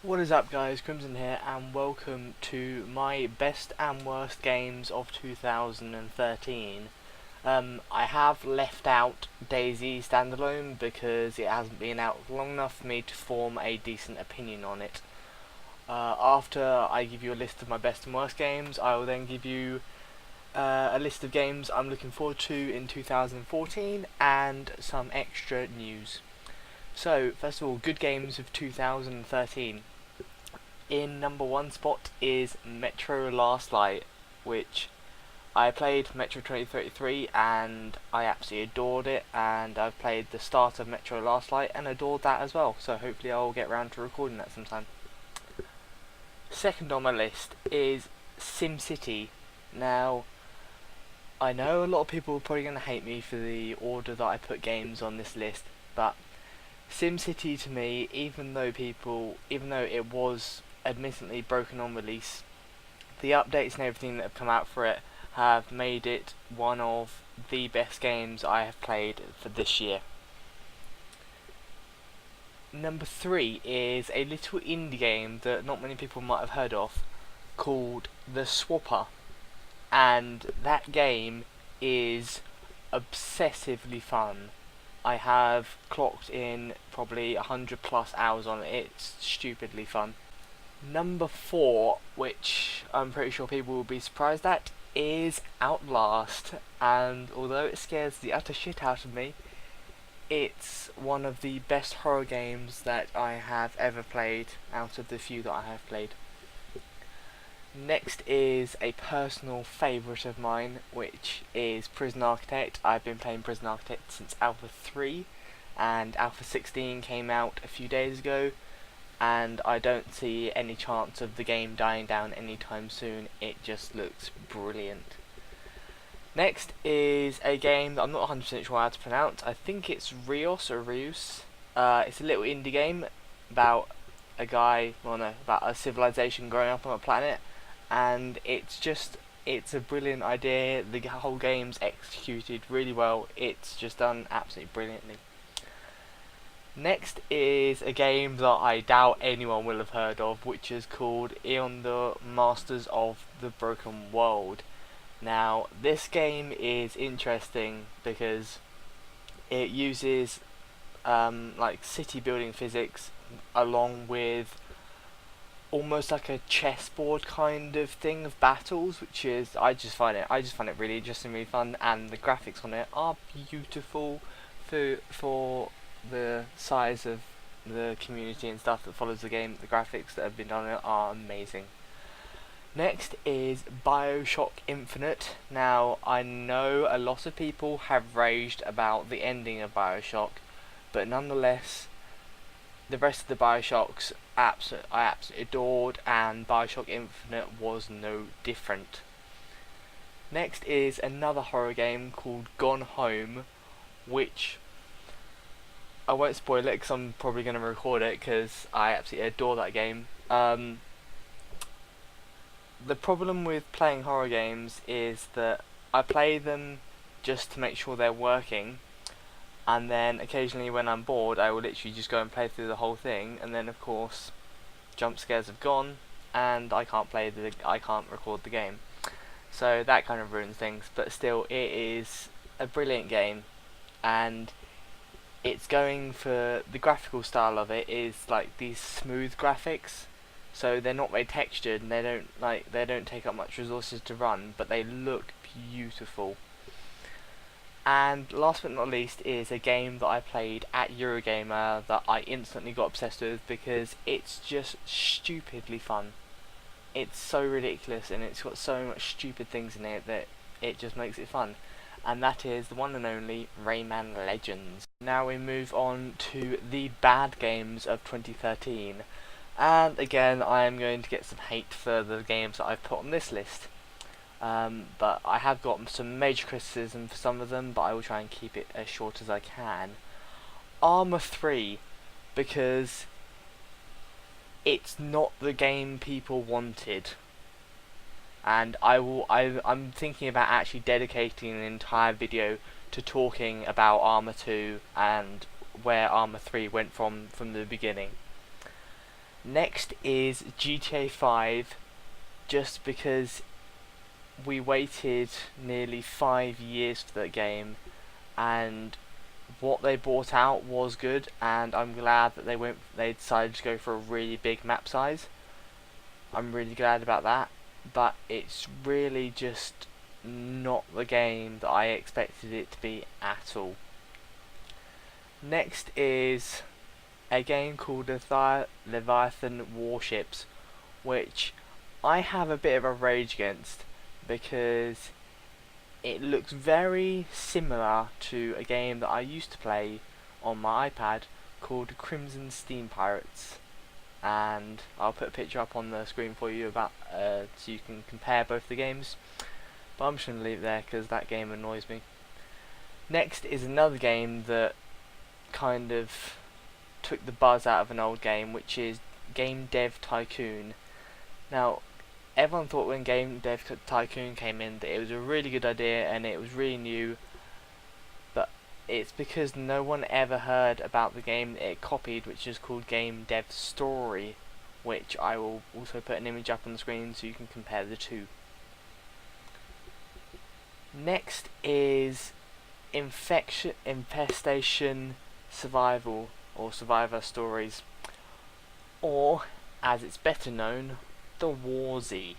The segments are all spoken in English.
What is up guys, Crimson here and welcome to my best and worst games of 2013. I have left out DayZ Standalone because it hasn't been out long enough for me to form a decent opinion on it. After I give you a list of my best and worst games, I will then give you a list of games I'm looking forward to in 2014 and some extra news. So, first of all, good games of 2013. In number one spot is Metro Last Light, which I played Metro 2033 and I absolutely adored it, and I've played the start of Metro Last Light and adored that as well, so hopefully I'll get around to recording that sometime. Second on my list is SimCity. Now, I know a lot of people are probably going to hate me for the order that I put games on this list, but SimCity to me, even though it was admittedly broken on release, the updates and everything that have come out for it have made it one of the best games I have played for this year. Number 3 is a little indie game that not many people might have heard of, called The Swapper, and that game is obsessively fun. I have clocked in probably 100 plus hours on it. It's stupidly fun. Number 4, which I'm pretty sure people will be surprised at, is Outlast, and although it scares the utter shit out of me, it's one of the best horror games that I have ever played out of the few that I have played. Next is a personal favourite of mine, which is Prison Architect. I've been playing Prison Architect since Alpha 3, and Alpha 16 came out a few days ago, and I don't see any chance of the game dying down anytime soon. It just looks brilliant. Next is a game that I'm not 100% sure how to pronounce. I think it's Rios or Rius. It's a little indie game about about a civilization growing up on a planet, and it's a brilliant idea. The whole game's executed really well. It's just done absolutely brilliantly. Next is a game that I doubt anyone will have heard of, which is called Eon the Masters of the Broken World. Now, this game is interesting because it uses like city building physics along with almost like a chessboard kind of thing of battles, which is I just find it really interesting, really fun, and the graphics on it are beautiful for the size of the community and stuff that follows the game. The graphics that have been done on it are amazing. Next is BioShock Infinite. Now, I know a lot of people have raged about the ending of BioShock, but nonetheless, the rest of the BioShocks I absolutely adored, and BioShock Infinite was no different. Next is another horror game called Gone Home, which I won't spoil it because I'm probably going to record it because I absolutely adore that game. The problem with playing horror games is that I play them just to make sure they're working, and then occasionally when I'm bored I will literally just go and play through the whole thing, and then of course jump scares have gone and I can't record the game. So that kind of ruins things, but still it is a brilliant game, and it's going for the graphical style of it is like these smooth graphics, so they're not very textured and they don't take up much resources to run, but they look beautiful. And last but not least is a game that I played at Eurogamer that I instantly got obsessed with because it's just stupidly fun. It's so ridiculous and it's got so much stupid things in it that it just makes it fun. And that is the one and only Rayman Legends. Now we move on to the bad games of 2013. And again, I am going to get some hate for the games that I've put on this list. But I have got some major criticism for some of them, but I will try and keep it as short as I can. Arma 3, because it's not the game people wanted. And I'm thinking about actually dedicating an entire video to talking about Arma 2 and where Arma 3 went from the beginning. Next is GTA 5, just because we waited nearly 5 years for that game, and what they brought out was good, and I'm glad that they decided to go for a really big map size. I'm really glad about that, but it's really just not the game that I expected it to be at all. Next is a game called Leviathan Warships, which I have a bit of a rage against because it looks very similar to a game that I used to play on my iPad called Crimson Steam Pirates, and I'll put a picture up on the screen for you about so you can compare both the games, but I'm just going to leave it there because that game annoys me. Next is another game that kind of took the buzz out of an old game, which is Game Dev Tycoon. Now, everyone thought when Game Dev Tycoon came in that it was a really good idea and it was really new, but it's because no one ever heard about the game that it copied, which is called Game Dev Story, which I will also put an image up on the screen so you can compare the two. Next is Infestation Survival, or Survivor Stories, or as it's better known, the Warzy.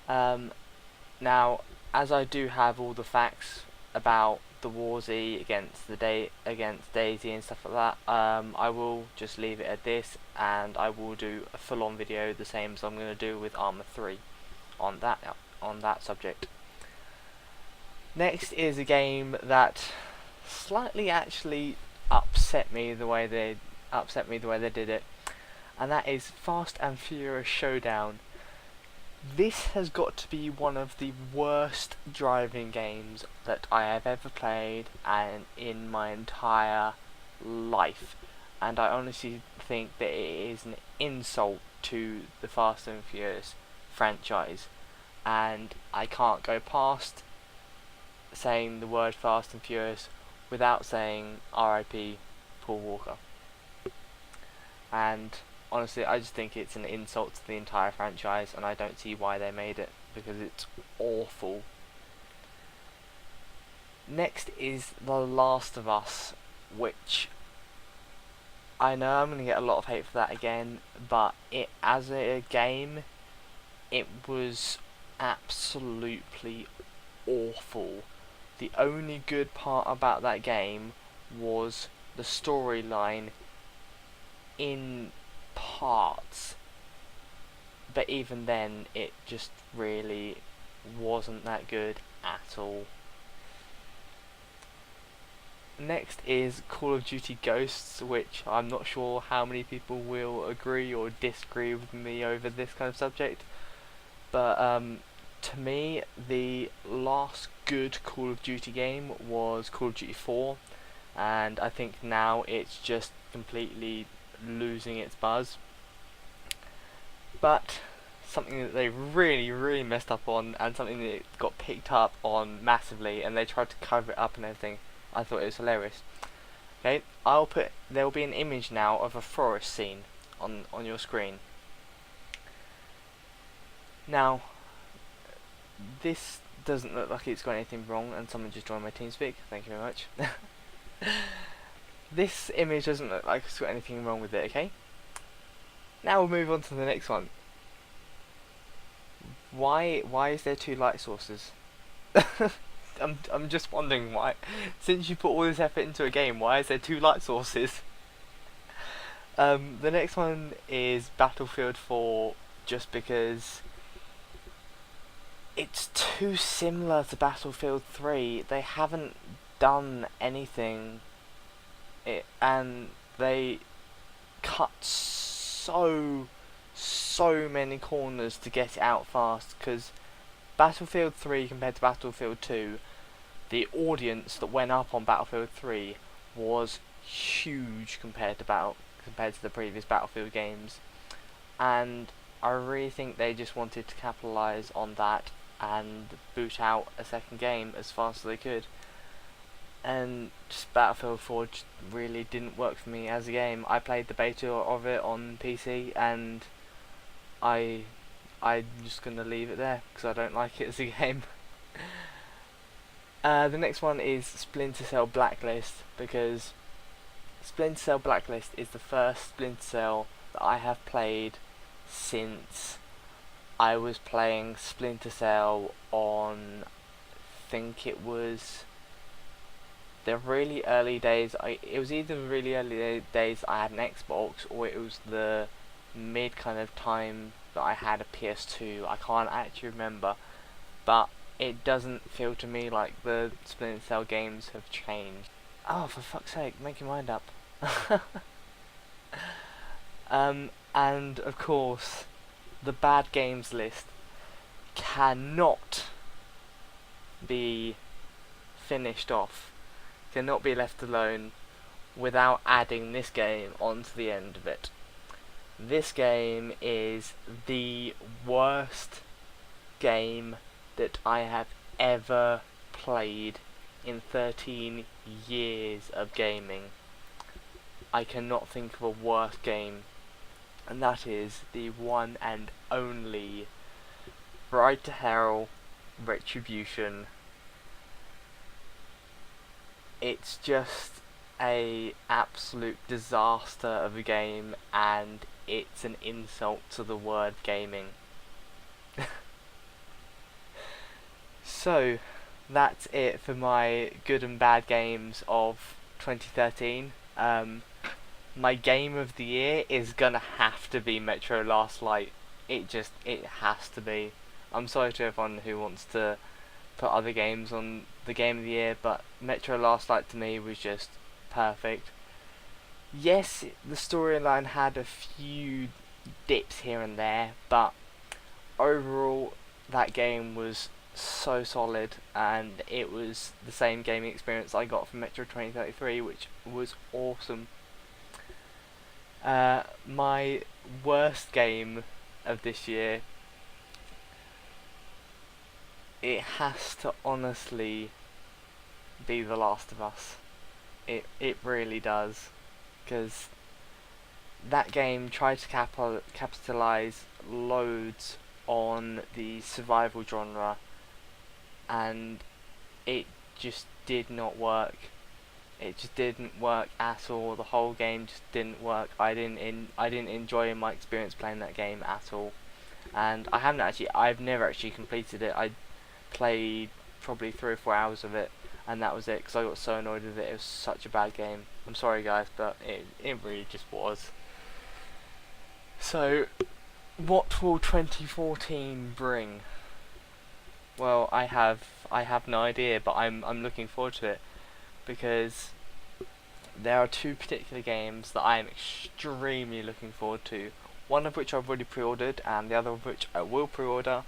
Now, as I do have all the facts about the Warzy against DayZ and stuff like that, I will just leave it at this, and I will do a full-on video the same as I'm going to do with Arma 3 on that subject. Next is a game that slightly actually upset me the way they did it, and that is Fast and Furious Showdown. This has got to be one of the worst driving games that I have ever played and in my entire life, and I honestly think that it is an insult to the Fast and Furious franchise, and I can't go past saying the word Fast and Furious without saying R.I.P. Paul Walker. And honestly, I just think it's an insult to the entire franchise, and I don't see why they made it, because it's awful. Next is The Last of Us, which I know I'm going to get a lot of hate for that again, but it, as a game, it was absolutely awful. The only good part about that game was the storyline in parts, but even then it just really wasn't that good at all. Next is Call of Duty Ghosts, which I'm not sure how many people will agree or disagree with me over this kind of subject, but to me the last good Call of Duty game was Call of Duty 4, and I think now it's just completely losing its buzz. But something that they really messed up on, and something that got picked up on massively, and they tried to cover it up and everything, I thought it was hilarious. Okay, there will be an image now of a forest scene on your screen. Now, this doesn't look like it's got anything wrong, and someone just joined my TeamSpeak, thank you very much. This image doesn't look like it's got anything wrong with it, okay? Now we'll move on to the next one. Why is there two light sources? I'm just wondering why. Since you put all this effort into a game, why is there two light sources? The next one is Battlefield 4, just because it's too similar to Battlefield 3. They haven't done anything, and they cut so many corners to get it out fast, because Battlefield 3 compared to Battlefield 2, the audience that went up on Battlefield 3 was huge compared to the previous Battlefield games, and I really think they just wanted to capitalise on that and boot out a second game as fast as they could. and just Battlefield 4 just really didn't work for me as a game. I played the beta of it on PC, and I'm just gonna leave it there because I don't like it as a game. The next one is Splinter Cell Blacklist, because Splinter Cell Blacklist is the first Splinter Cell that I have played since I was playing Splinter Cell on, I think it was the really early days. It was either the really early days I had an Xbox, or it was the mid kind of time that I had a PS2. I can't actually remember, but it doesn't feel to me like the Splinter Cell games have changed. Oh, for fuck's sake, make your mind up. And of course, the bad games list cannot be finished off, cannot be left alone without adding this game onto the end of it. This game is the worst game that I have ever played in 13 years of gaming. I cannot think of a worse game, and that is the one and only Ride to Hell Retribution. It's just a absolute disaster of a game, and it's an insult to the word gaming. So, that's it for my good and bad games of 2013. My game of the year is gonna have to be Metro Last Light. It has to be. I'm sorry to everyone who wants to put other games on the game of the year, but Metro Last Light to me was just perfect. Yes, the storyline had a few dips here and there, but overall that game was so solid, and it was the same gaming experience I got from Metro 2033, which was awesome. My worst game of this year, it has to honestly be The Last of Us. It really does, because that game tried to capitalize loads on the survival genre, and it just did not work. It just didn't work at all. The whole game just didn't work. I didn't enjoy my experience playing that game at all. And I've never actually completed it. I played probably 3 or 4 hours of it, and that was it, because I got so annoyed with it. It was such a bad game. I'm sorry guys, but it really just was. So, what will 2014 bring? Well, I have no idea, but I'm looking forward to it, because there are 2 particular games that I am extremely looking forward to. One of which I've already pre-ordered, and the other of which I will pre-order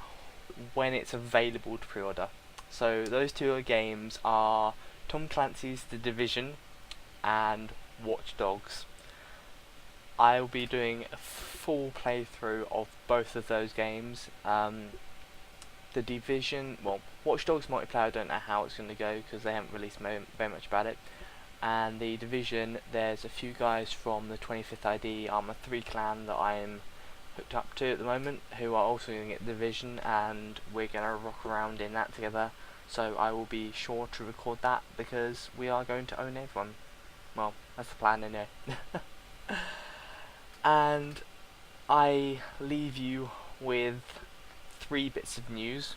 when it's available to pre-order. So those 2 games are Tom Clancy's The Division and Watch Dogs. I will be doing a full playthrough of both of those games. The Division, well, Watch Dogs multiplayer, I don't know how it's going to go because they haven't released very much about it. And the Division, there's a few guys from the 25th ID Arma 3 clan that I'm hooked up to at the moment, who are also going to get the Division, and we're going to rock around in that together. So I will be sure to record that, because we are going to own everyone. Well, that's the plan anyway. And I leave you with 3 bits of news.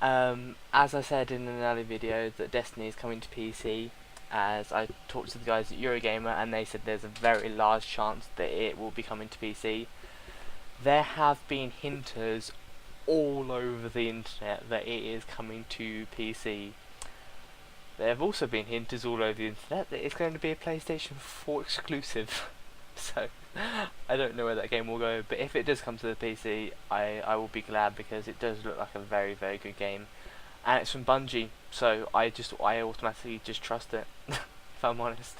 As I said in an earlier video, that Destiny is coming to PC, as I talked to the guys at Eurogamer, and they said there's a very large chance that it will be coming to PC. There have been hinters all over the internet that it is coming to PC. There have also been hinters all over the internet that it's going to be a PlayStation 4 exclusive. So, I don't know where that game will go, but if it does come to the PC, I will be glad, because it does look like a very, very good game. And it's from Bungie, so I automatically just trust it, if I'm honest.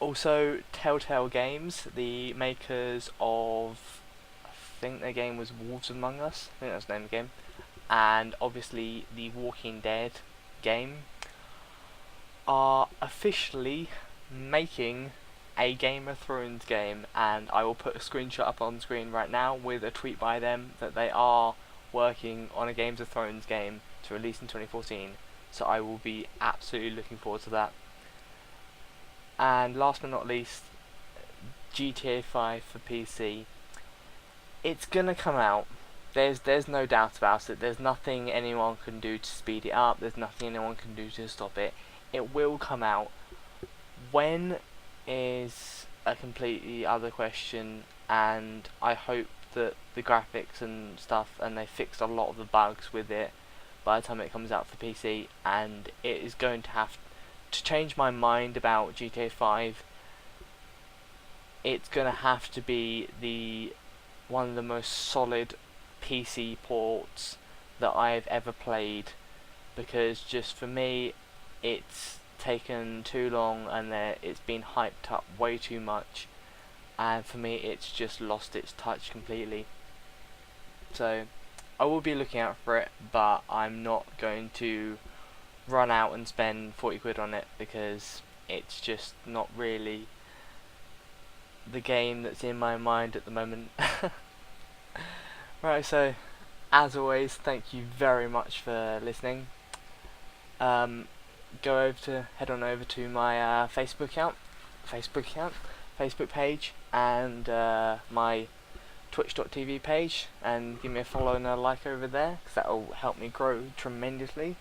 Also, Telltale Games, the makers of, I think their game was Wolves Among Us, I think that's the name of the game, and obviously the Walking Dead game are officially making a Game of Thrones game, and I will put a screenshot up on screen right now with a tweet by them that they are working on a Games of Thrones game to release in 2014. So I will be absolutely looking forward to that. And last but not least, GTA 5 for PC. It's gonna come out. There's no doubt about it. There's nothing anyone can do to speed it up. There's nothing anyone can do to stop it. It will come out. When is a completely other question, and I hope that the graphics and stuff, and they fixed a lot of the bugs with it by the time it comes out for PC, and it is going to have to change my mind about GTA 5. It's going to have to be one of the most solid PC ports that I've ever played, because just for me it's taken too long, and it's been hyped up way too much, and for me it's just lost its touch completely. So I will be looking out for it, but I'm not going to run out and spend 40 quid on it, because it's just not really the game that's in my mind at the moment. Right, so as always, thank you very much for listening. Head on over to my Facebook page, and my twitch.tv page, and give me a follow and a like over there, because that will help me grow tremendously.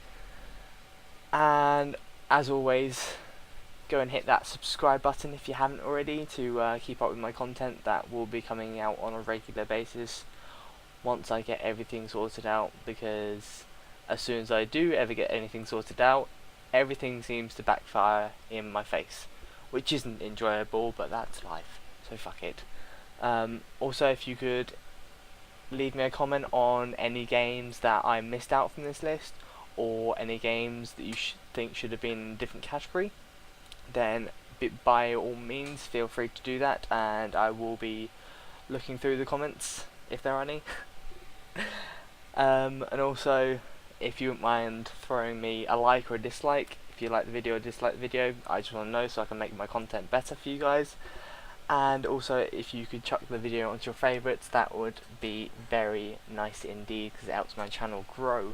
And as always, go and hit that subscribe button if you haven't already, to keep up with my content that will be coming out on a regular basis once I get everything sorted out, because as soon as I do ever get anything sorted out, everything seems to backfire in my face, which isn't enjoyable, but that's life, so fuck it. Also, if you could leave me a comment on any games that I missed out from this list, or any games that you think should have been in a different category, then by all means feel free to do that, and I will be looking through the comments if there are any. And also, if you wouldn't mind throwing me a like or a dislike, if you like the video or dislike the video, I just want to know so I can make my content better for you guys. And also, if you could chuck the video onto your favourites, that would be very nice indeed, because it helps my channel grow.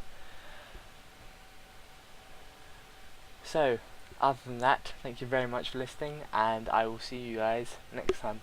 So, other than that, thank you very much for listening, and I will see you guys next time.